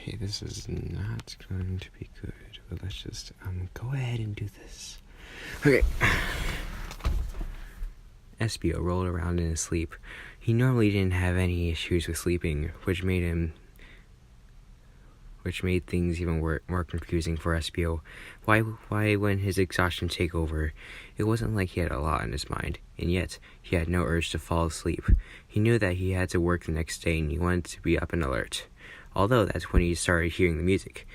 Okay, this is not going to be good, but let's just go ahead and do this. Okay. Espio rolled around in his sleep. He normally didn't have any issues with sleeping, which made things even more confusing for Espio. Why when his exhaustion take over? It wasn't like he had a lot on his mind, and yet he had no urge to fall asleep. He knew that he had to work the next day, and he wanted to be up and alert. Although that's when he started hearing the music.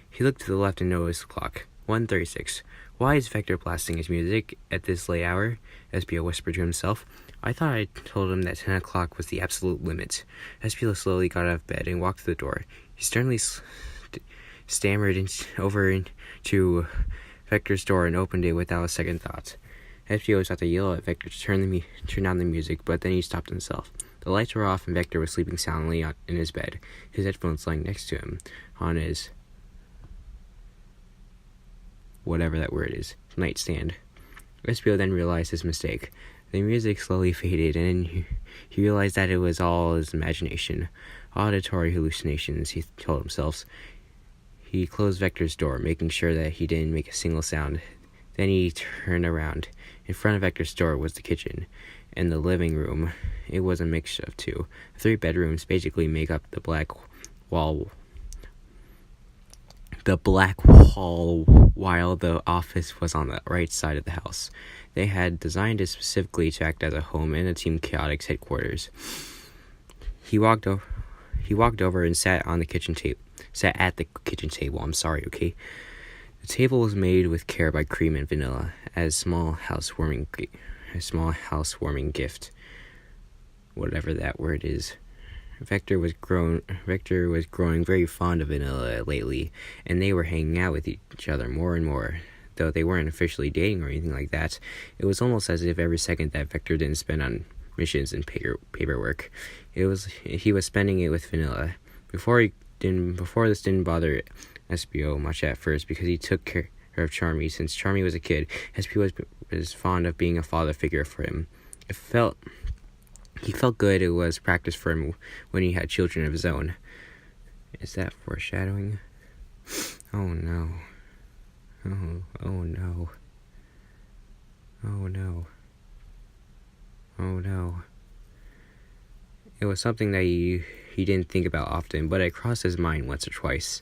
He looked to the left and noticed the clock. 1:36. Why is Vector blasting his music at this late hour? Espio whispered to himself. I thought I told him that 10 o'clock was the absolute limit. Espio slowly got out of bed and walked to the door. He sternly stammered over into Vector's door and opened it without a second thought. Espio was about to yell at Vector to turn down the music, but then he stopped himself. The lights were off and Vector was sleeping soundly in his bed, his headphones lying next to him on his whatever that word is, nightstand. Espio then realized his mistake. The music slowly faded, and he realized that it was all his imagination. Auditory hallucinations, he told himself. He closed Vector's door, making sure that he didn't make a single sound. Then he turned around. In front of Vector's door was the kitchen and the living room. It was a mixture of two. 3 bedrooms basically make up the black wall while the office was on the right side of the house. They had designed it specifically to act as a home and a Team Chaotix headquarters. He walked over and sat at the kitchen table. The table was made with care by cream and vanilla, as small housewarming gift. Whatever that word is. Vector was growing very fond of vanilla lately, and they were hanging out with each other more and more. Though they weren't officially dating or anything like that, it was almost as if every second that Vector didn't spend on missions and paperwork, he was spending it with vanilla. Before this didn't bother Espio much at first because he took care of Charmy. Since Charmy was a kid, Espio was fond of being a father figure for him. He felt good. It was practice for him when he had children of his own. Is that foreshadowing? Oh no. Oh no. Oh no. Oh no. It was something that he didn't think about often, but it crossed his mind once or twice.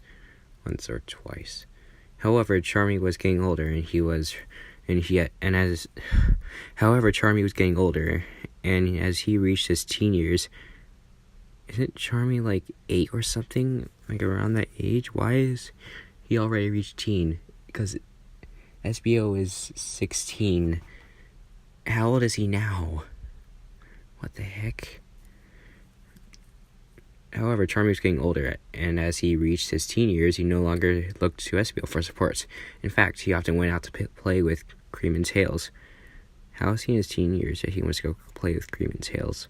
However, Charmy was getting older, and as he reached his teen years, isn't Charmy like 8 or something? Like around that age? Why is he already reached teen? Because Espio is 16. How old is he now? What the heck? However, Charmy was getting older, and as he reached his teen years, he no longer looked to Espio for support. In fact, he often went out to play with Cream and Tails. How is he in his teen years that he wants to go play with Cream and Tails?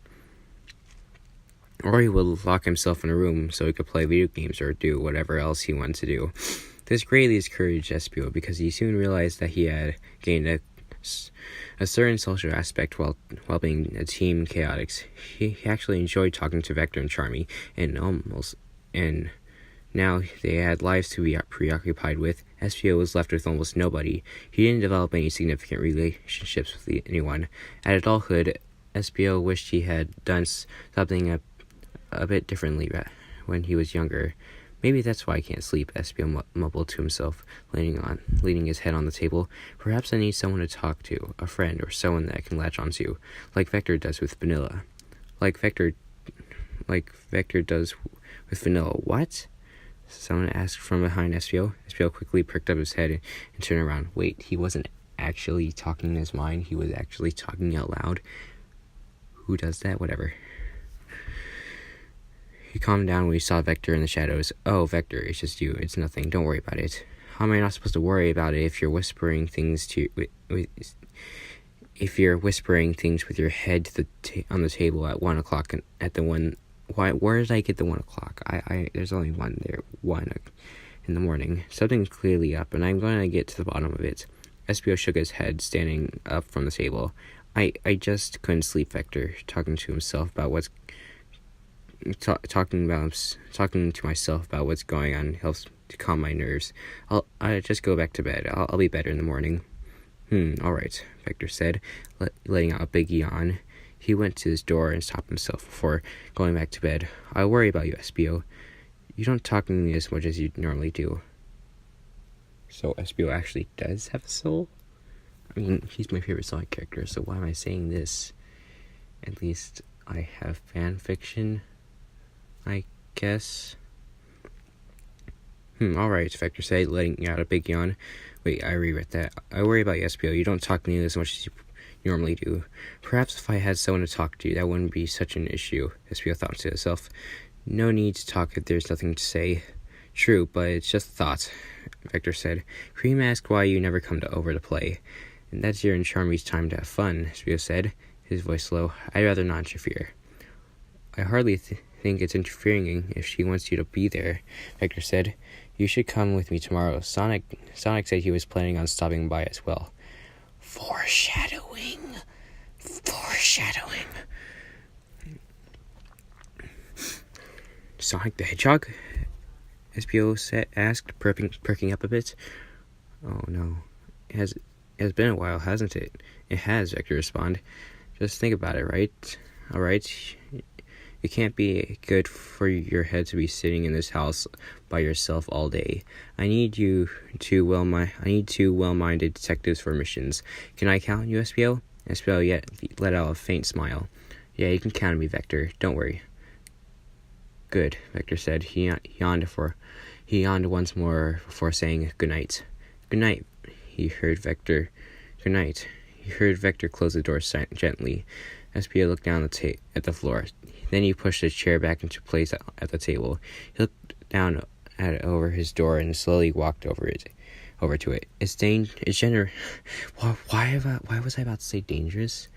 Or he would lock himself in a room so he could play video games or do whatever else he wanted to do. This greatly discouraged Espio because he soon realized that he had gained a certain social aspect while being a Team Chaotix. He actually enjoyed talking to Vector and Charmy, and now they had lives to be preoccupied with. Espio was left with almost nobody. He didn't develop any significant relationships with anyone. At adulthood, Espio wished he had done something a bit differently when he was younger. Maybe that's why I can't sleep, Espio mumbled to himself, leaning his head on the table. Perhaps I need someone to talk to, a friend, or someone that I can latch onto, like Vector does with vanilla. Like Vector does with vanilla. What? Someone asked from behind Espio. Espio quickly pricked up his head and turned around. Wait, he wasn't actually talking in his mind. He was actually talking out loud. Who does that? Whatever. He calmed down when he saw Vector in the shadows. Oh, Vector, it's just you. It's nothing. Don't worry about it. How am I not supposed to worry about it if you're whispering things with your head on the table at 1 o'clock and at the one? Where did I get the 1 o'clock? There's only one there. 1 in the morning. Something's clearly up, and I'm going to get to the bottom of it. Espio shook his head, standing up from the table. I just couldn't sleep, Vector, talking to himself about talking to myself about what's going on helps to calm my nerves. I just go back to bed. I'll be better in the morning. All right, Vector said, letting out a big yawn. He went to his door and stopped himself before going back to bed. I worry about you, SBO. You don't talk to me as much as you normally do. So SBO actually does have a soul? I mean, he's my favorite Sonic character, so why am I saying this? At least I have fan fiction, I guess. Alright, Vector said, letting out a big yawn. Wait, I reread that. I worry about you, SBO. You don't talk to me as much as you normally do. Perhaps if I had someone to talk to, that wouldn't be such an issue, SBO thought to herself. No need to talk if there's nothing to say. True, but it's just a thought, Vector said. Cream asked why you never come over to play. And that's your and Charmy's time to have fun, SBO said, his voice low. I'd rather not interfere. I hardly think it's interfering if she wants you to be there, Vector said. You should come with me tomorrow. Sonic said he was planning on stopping by as well. Foreshadowing. Sonic the Hedgehog? SBO asked, perking up a bit. Oh no. It has been a while, hasn't it? It has, Vector responded. Just think about it, right? Alright? It can't be good for your head to be sitting in this house by yourself all day. I need two well-minded detectives for missions. Can I count on you, SBO? SBO yet let out a faint smile. Yeah, you can count on me, Vector. Don't worry. Good, Vector said. He yawned once more before saying goodnight. Good night, he heard Vector. Good night. He heard Vector close the door gently. SBO looked down at the floor. Then he pushed his chair back into place at the table. He looked down at it over his door and slowly walked over to it. It's generous. Why was I about to say dangerous?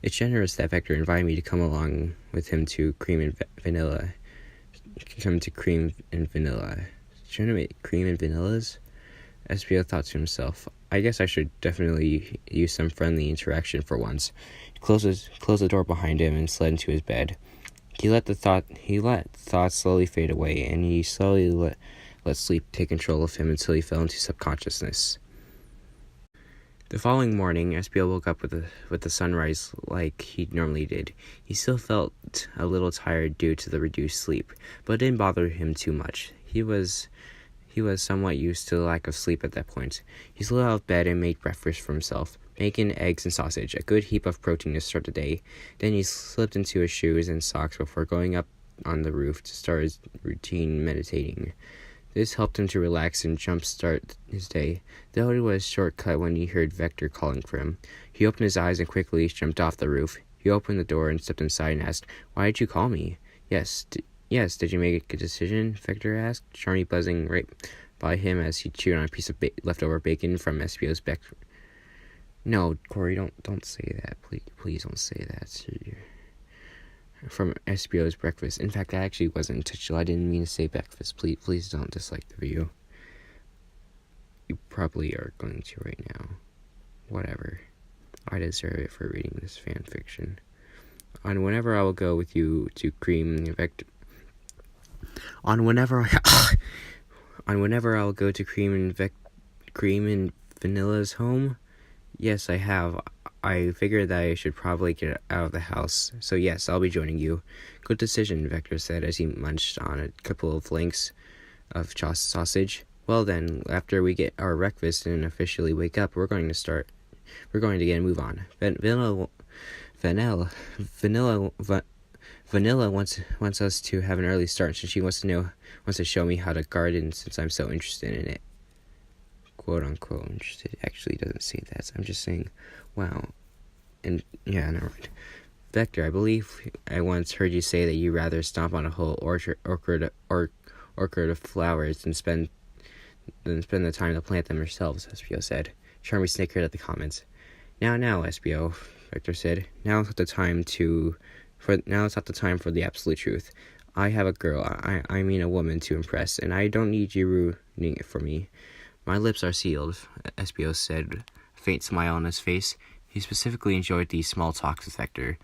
It's generous that Vector invited me to come along with him to Cream and Vanilla. Come to Cream and Vanilla. Trying to make Cream and Vanillas? SBO thought to himself. I guess I should definitely use some friendly interaction for once. He closed the door behind him and slid into his bed. He let thoughts slowly fade away, and he slowly let sleep take control of him until he fell into subconsciousness. The following morning, SBO woke up with the sunrise like he normally did. He still felt a little tired due to the reduced sleep, but it didn't bother him too much. He was somewhat used to the lack of sleep at that point. He slid out of bed and made breakfast for himself. Bacon, eggs, and sausage, a good heap of protein to start the day. Then he slipped into his shoes and socks before going up on the roof to start his routine meditating. This helped him to relax and jumpstart his day, though it was shortcut when he heard Vector calling for him. He opened his eyes and quickly jumped off the roof. He opened the door and stepped inside and asked, "Why did you call me?" Yes, did you make a decision?" Vector asked, Charmy buzzing right by him as he chewed on a piece of leftover bacon from SBO's breakfast. No, Corey, don't say that. Please don't say that. From SBO's breakfast. In fact, that actually wasn't intentional. I didn't mean to say breakfast. Please don't dislike the video. You probably are going to right now. Whatever. I deserve it for reading this fan fiction. On whenever I will go with you to Cream I'll go to Cream and Vanilla's home. Yes, I have. I figured that I should probably get out of the house. So yes, I'll be joining you. Good decision, Vector said as he munched on a couple of lengths of sausage. Well then, after we get our breakfast and officially wake up, we're going to get a move on. Vanilla wants us to have an early start, so she wants to show me how to garden since I'm so interested in it. Quote unquote interested. Actually doesn't say that. So I'm just saying, wow. And yeah, never mind. Vector, I believe I once heard you say that you'd rather stomp on a whole orchard of flowers than spend the time to plant them yourselves, SBO said. Charmy snickered at the comments. Now, SBO, Vector said. Now is not the time for the absolute truth. I have a girl, I mean a woman to impress, and I don't need you ruining it for me. My lips are sealed, SBO said, a faint smile on his face. He specifically enjoyed these small talks with Vector.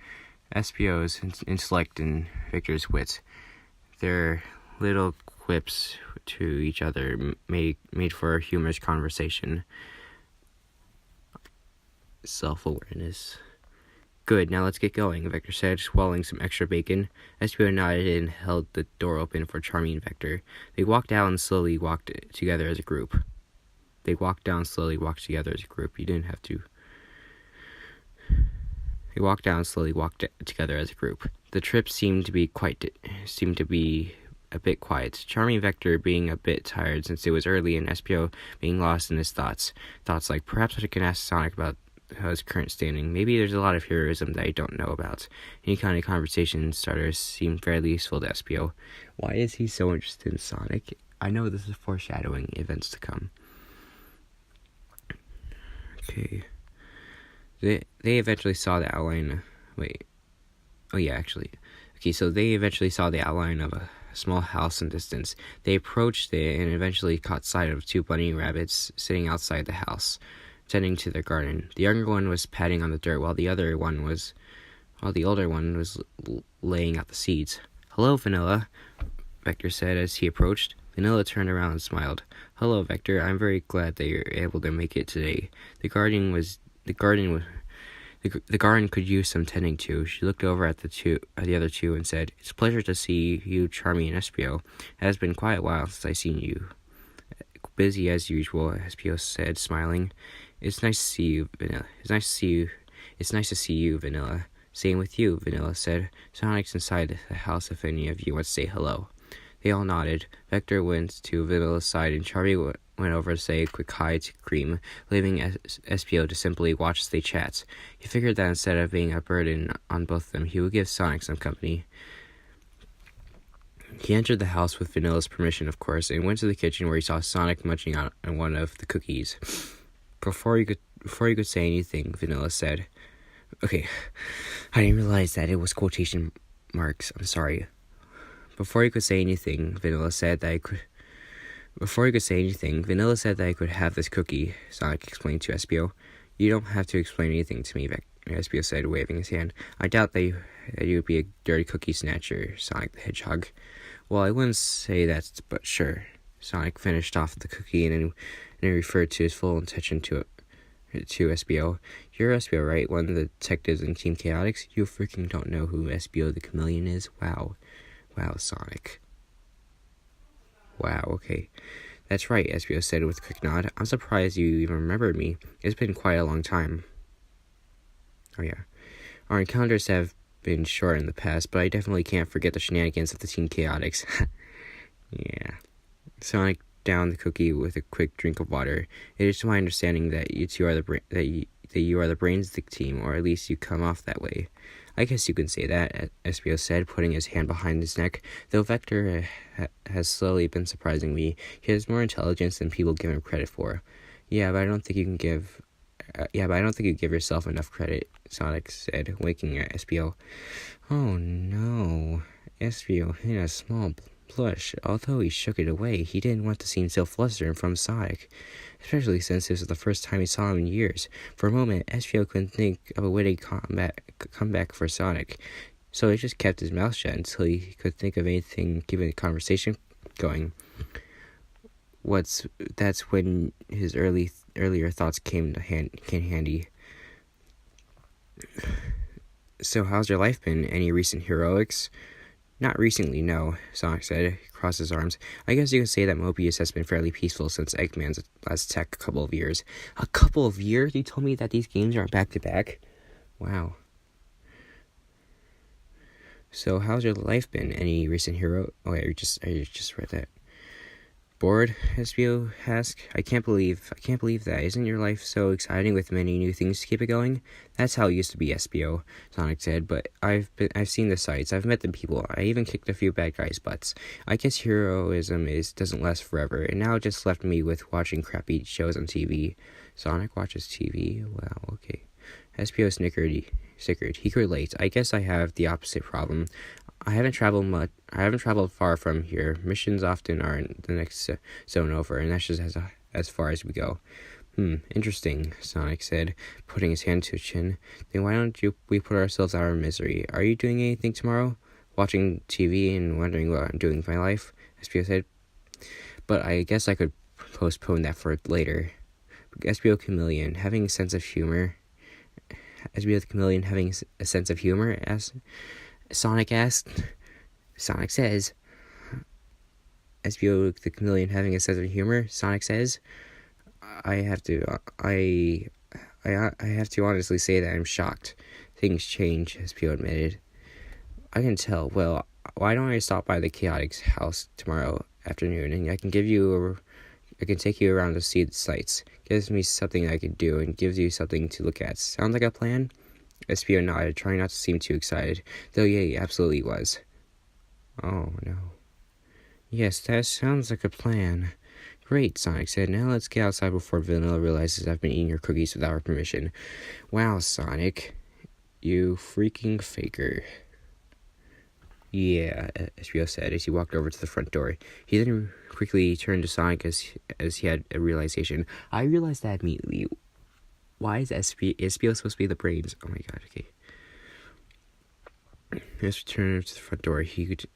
SPO's intellect and Victor's wit. Their little quips to each other made for a humorous conversation. Self-awareness. Good, now let's get going, Vector said, swallowing some extra bacon. SPO nodded and held the door open for Charmy and Vector. They walked out and slowly walked together as a group. You didn't have to. They walked down and slowly walked together as a group. The trip seemed to be a bit quiet. Charmy and Vector being a bit tired since it was early, and SPO being lost in his thoughts. Thoughts like, perhaps I can ask Sonic about his current standing. Maybe there's a lot of heroism that I don't know about. Any kind of conversation starters seemed fairly useful to SPO. Why is he so interested in Sonic? I know this is foreshadowing events to come. Okay. They eventually saw the outline. So they eventually saw the outline of a small house in distance. They approached it and eventually caught sight of two bunny rabbits sitting outside the house, tending to their garden. The younger one was patting on the dirt, while the older one was laying out the seeds. "Hello, Vanilla," Vector said as he approached. Vanilla turned around and smiled. "Hello, Vector. I'm very glad that you're able to make it today. The garden could use some tending to." She looked over at the other two and said, "It's a pleasure to see you, Charmy and SPO. It has been quite a while since I've seen you." "Busy as usual," SPO said, smiling. It's nice to see you, Vanilla. "Same with you," Vanilla said. "Sonic's inside the house if any of you want to say hello." They all nodded. Vector went to Vanilla's side, and Charmy went over to say a quick hi to Cream, leaving SPO to simply watch as they chat. He figured that instead of being a burden on both of them, he would give Sonic some company. He entered the house with Vanilla's permission, of course, and went to the kitchen where he saw Sonic munching on one of the cookies. Before you could say anything, Vanilla said, "Okay, I didn't realize that it was quotation marks. I'm sorry." Before he could say anything, Vanilla said that I could have this cookie, Sonic explained to SPO. "You don't have to explain anything to me," SPO said, waving his hand. "I doubt that you would be a dirty cookie snatcher, Sonic the Hedgehog." "Well, I wouldn't say that, but sure." Sonic finished off the cookie and referred to his full intention to SPO. "You're SPO, right? One of the detectives in Team Chaotix? You freaking don't know who SPO the Chameleon is? Wow, Sonic. Wow, okay. That's right," SPO said with a quick nod. "I'm surprised you even remembered me. It's been quite a long time." "Oh yeah. Our encounters have been short in the past, but I definitely can't forget the shenanigans of the Team Chaotix." Yeah. Sonic downed the cookie with a quick drink of water. "It is my understanding that you two are that you are the brains of the team, or at least you come off that way." "I guess you can say that," SPO said, putting his hand behind his neck. "Though Vector has slowly been surprising me. He has more intelligence than people give him credit for." Yeah, but I don't think you give yourself enough credit," Sonic said, winking at SPO. "Oh no." SPO hid a small blush. Although he shook it away, he didn't want to seem so flustered in front of Sonic, especially since this was the first time he saw him in years. For a moment, SPO couldn't think of a witty comeback for Sonic, so he just kept his mouth shut until he could think of anything keeping the conversation going. That's when his earlier thoughts came handy. "So how's your life been? Any recent heroics?" "Not recently, no," Sonic said, he crossed his arms. "I guess you could say that Mobius has been fairly peaceful since Eggman's last attack a couple of years." "A couple of years? You told me that these games aren't back-to-back?" Wow. "So how's your life been? Any recent hero..." Oh, wait, I just read that. "Bored?" SPO asked. I can't believe that. Isn't your life so exciting with many new things to keep it going?" "That's how it used to be, SPO," Sonic said, "but I've seen the sights. I've met the people. I even kicked a few bad guys' butts. I guess heroism doesn't last forever, and now it just left me with watching crappy shows on TV." Sonic watches TV? Wow, okay. SPO snickered. He could relate. "I guess I have the opposite problem. I haven't traveled far from here. Missions often are in the next zone over, and that's just as far as we go." Interesting, Sonic said, putting his hand to his chin. Then why don't we put ourselves out of misery? Are you doing anything tomorrow? Watching TV and wondering what I'm doing with my life? SPO said. But I guess I could postpone that for later. SPO Chameleon, having a sense of humor. SPO the Chameleon having a sense of humor? Sonic asked. Sonic says. SPO the Chameleon having a sense of humor? Sonic says. I have to honestly say that I'm shocked. Things change, SPO admitted. I can tell. Well, why don't I stop by the Chaotix house tomorrow afternoon and I can take you around to see the sights. Gives me something I can do and gives you something to look at. Sound like a plan? SPO nodded, trying not to seem too excited, though yeah, he absolutely was. Oh no. Yes, that sounds like a plan. Great, Sonic said. Now let's get outside before Vanilla realizes I've been eating your cookies without her permission. Wow, Sonic. You freaking faker. Yeah, SPO said as he walked over to the front door. He then quickly turned to Sonic as he had a realization. I realized that immediately. Why is SPO supposed to be the brains? Oh my god, okay. As he turned to the front door, he could...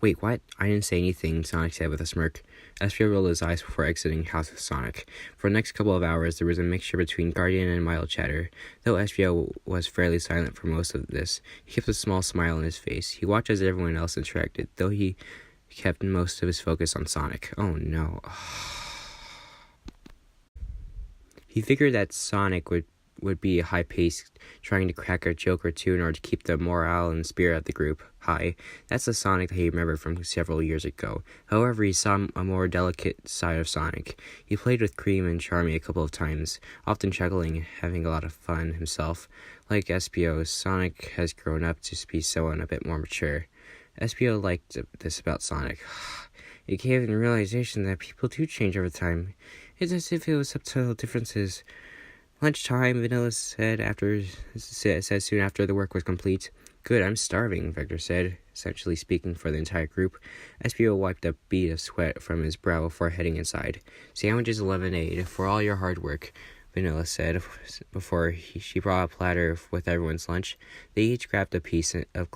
Wait, what? I didn't say anything, Sonic said with a smirk. SPO rolled his eyes before exiting house with Sonic. For the next couple of hours, there was a mixture between Guardian and mild chatter. Though SPO was fairly silent for most of this, he kept a small smile on his face. He watched as everyone else interacted, though he kept most of his focus on Sonic. Oh no. He figured that Sonic would be high-paced, trying to crack a joke or two in order to keep the morale and spirit of the group high. That's the Sonic that he remembered from several years ago. However, he saw a more delicate side of Sonic. He played with Cream and Charmy a couple of times, often chuckling and having a lot of fun himself. Like SPO, Sonic has grown up to be someone a bit more mature. SPO liked this about Sonic. It gave him the realization that people do change over time. It's as if it was subtle differences. Lunchtime, Vanilla said soon after the work was complete. Good, I'm starving, Vector said, essentially speaking for the entire group. SPO wiped a bead of sweat from his brow before heading inside. Sandwiches and lemonade, for all your hard work, Vanilla said, before she brought a platter with everyone's lunch. They each grabbed a piece of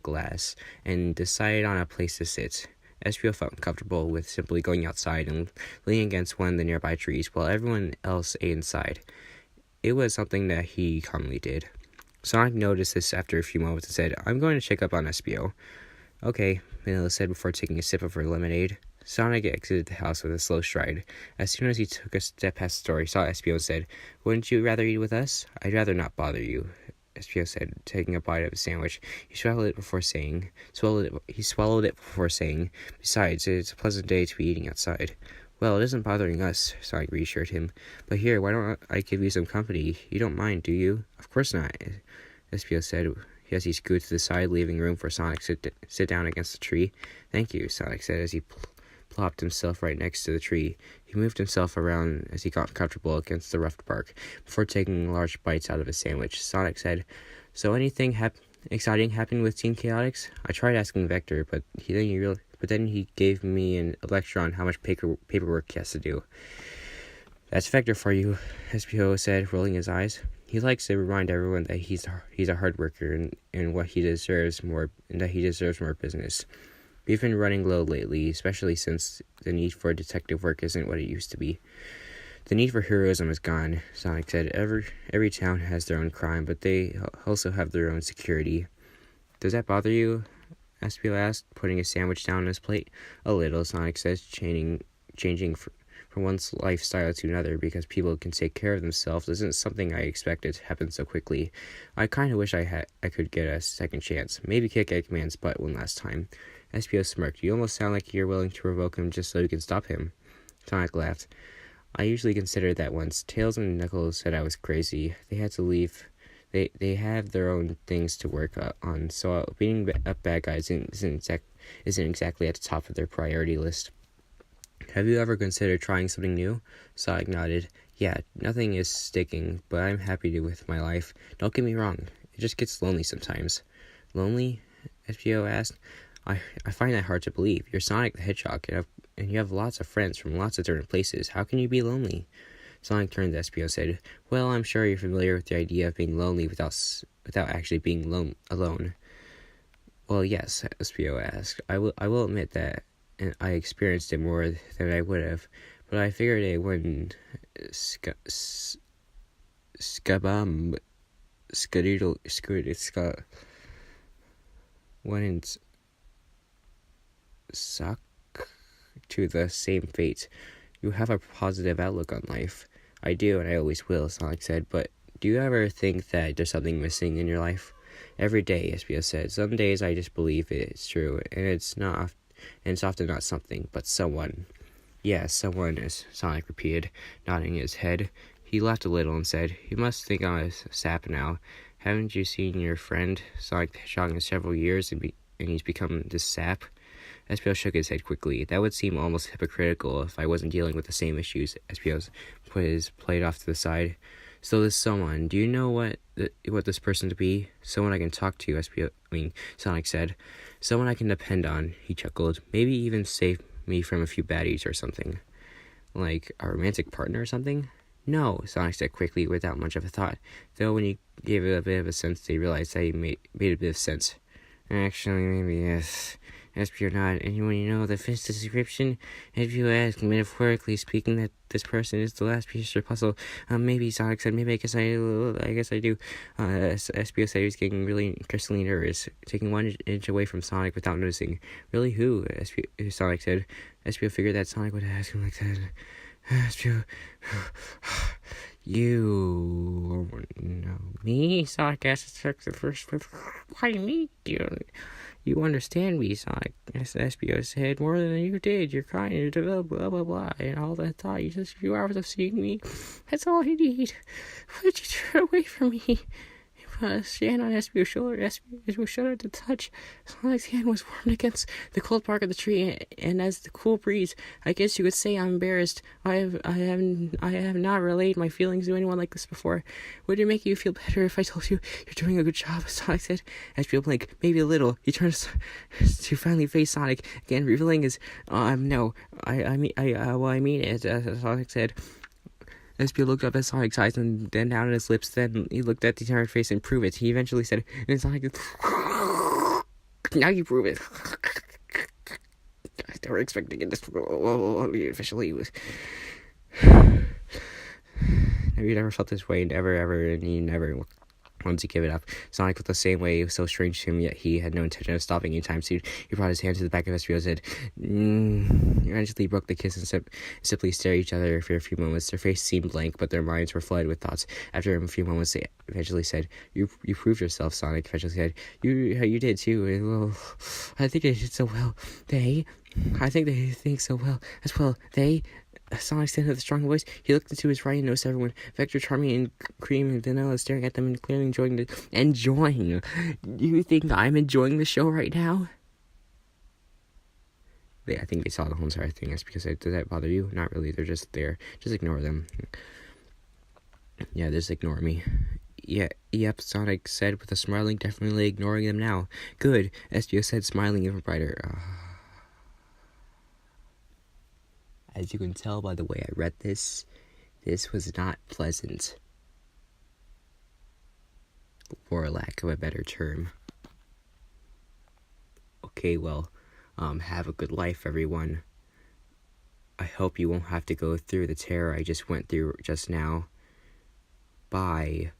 glass and decided on a place to sit. SPO felt comfortable with simply going outside and leaning against one of the nearby trees while everyone else ate inside. It was something that he commonly did. Sonic noticed this after a few moments and said, I'm going to check up on SPO. Okay, Vanilla said before taking a sip of her lemonade. Sonic exited the house with a slow stride. As soon as he took a step past the door, he saw SPO and said, Wouldn't you rather eat with us? I'd rather not bother you, SPO said, taking a bite of his sandwich. He swallowed it before saying, Besides, it's a pleasant day to be eating outside. Well, it isn't bothering us, Sonic reassured him. But here, why don't I give you some company? You don't mind, do you? Of course not, SPO said, as he scooted to the side, leaving room for Sonic to sit down against the tree. Thank you, Sonic said as he plopped himself right next to the tree. He moved himself around as he got comfortable against the rough bark. Before taking large bites out of his sandwich, Sonic said, So anything exciting happened with Team Chaotix? I tried asking Vector, but then he gave me a lecture on how much paperwork he has to do. That's Vector for you, SPO said, rolling his eyes. He likes to remind everyone that he's a hard worker and what he deserves more, and that he deserves more business. We've been running low lately, especially since the need for detective work isn't what it used to be. The need for heroism is gone, Sonic said. Every town has their own crime, but they also have their own security. Does that bother you? SPO asked, putting his sandwich down on his plate. A little, Sonic says, changing from one lifestyle to another because people can take care of themselves isn't something I expected to happen so quickly. I kind of wish I could get a second chance. Maybe kick Eggman's butt one last time. SPO smirked. You almost sound like you're willing to provoke him just so you can stop him. Sonic laughed. I usually considered that once. Tails and Knuckles said I was crazy. They had to leave. They have their own things to work on, so beating up bad guys isn't exactly at the top of their priority list. Have you ever considered trying something new? Sonic nodded. Yeah, nothing is sticking, but I'm happy with my life. Don't get me wrong. It just gets lonely sometimes. Lonely? SPO asked. I find that hard to believe. You're Sonic the Hedgehog, and you have lots of friends from lots of different places. How can you be lonely? Sonic turned to Espio and said, well, I'm sure you're familiar with the idea of being lonely without actually being alone. Well, yes, Espio asked. I will admit that I experienced it more than I would have, but I figured it wouldn't wouldn't suck to the same fate. You have a positive outlook on life. I do, and I always will, Sonic said, but do you ever think that there's something missing in your life? Every day, Espio said. Some days I just believe it's true, and it's often not something, but someone. Yes, someone, as Sonic repeated, nodding his head. He laughed a little and said, you must think I'm a sap now. Haven't you seen your friend, Sonic the Hedgehog, in several years, and he's become this sap? Espio shook his head quickly. That would seem almost hypocritical if I wasn't dealing with the same issues. Espio put his plate off to the side. So this someone, do you know what this person to be? Someone I can talk to, Sonic said. Someone I can depend on, he chuckled. Maybe even save me from a few baddies or something. Like a romantic partner or something? No, Sonic said quickly without much of a thought. Though when he gave it a bit of a sense, they realized that he made a bit of sense. Actually, maybe yes. Espio nodded. Anyone you know that fits the description? If you ask, metaphorically speaking, that this person is the last piece of your puzzle. Maybe, Sonic said. Maybe I guess I do. Espio said he was getting really increasingly nervous, taking 1 inch away from Sonic without noticing. Really, who? Sonic said. Espio figured that Sonic would ask him like that. Espio, you know me? Sonic asked the first. Why me? You understand me, Sonic, Espio said, more than you did. You're kind, you're developed, blah, blah, blah, and all that thought. You just a few hours of seeing me. That's all I need. Why'd you turn away from me? Stand on Espio's shoulder. Espio shuddered to touch. Sonic's hand was warmed against the cold bark of the tree, and as the cool breeze, I guess you could say I'm embarrassed. I have not relayed my feelings to anyone like this before. Would it make you feel better if I told you you're doing a good job? Sonic said. Espio blinked, maybe a little. He turned to finally face Sonic again, revealing his no. I mean it. Sonic said. Espio looked up at Sonic's eyes and then down at his lips. Then he looked at the tired face and proved it. He eventually said, and Sonic, now you prove it. They were expecting it officially. Have you never felt this way? Never, ever, and you never wanted to give it up. Sonic felt the same way. It was so strange to him, yet he had no intention of stopping anytime soon. He brought his hand to the back of Espio's head. Eventually broke the kiss and simply stared at each other for a few moments. Their faces seemed blank, but their minds were flooded with thoughts. After a few moments, they eventually said, You proved yourself, Sonic eventually said. You did too. Well, I think they did so well. I think they think so well as well. Sonic said with a strong voice. He looked into his right and noticed everyone, Vector, Charming, and Cream, and Vanilla, staring at them and clearly enjoying. Do you think I'm enjoying the show right now? I think they saw the whole entire thing. That's because does that bother you? Not really. They're just there. Just ignore them. Yeah, just ignore me. Yeah, yep, Sonic said with a smiling, definitely ignoring them now. Good, Espio said, smiling even brighter. As you can tell by the way I read this was not pleasant, for lack of a better term. Okay, well, have a good life, everyone. I hope you won't have to go through the terror I just went through just now. Bye.